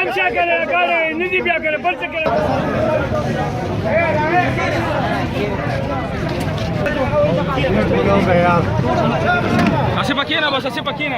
तमाशा करे करे निधि पिया करे बर्च करे Así pa' quién, vos, así pa' quién.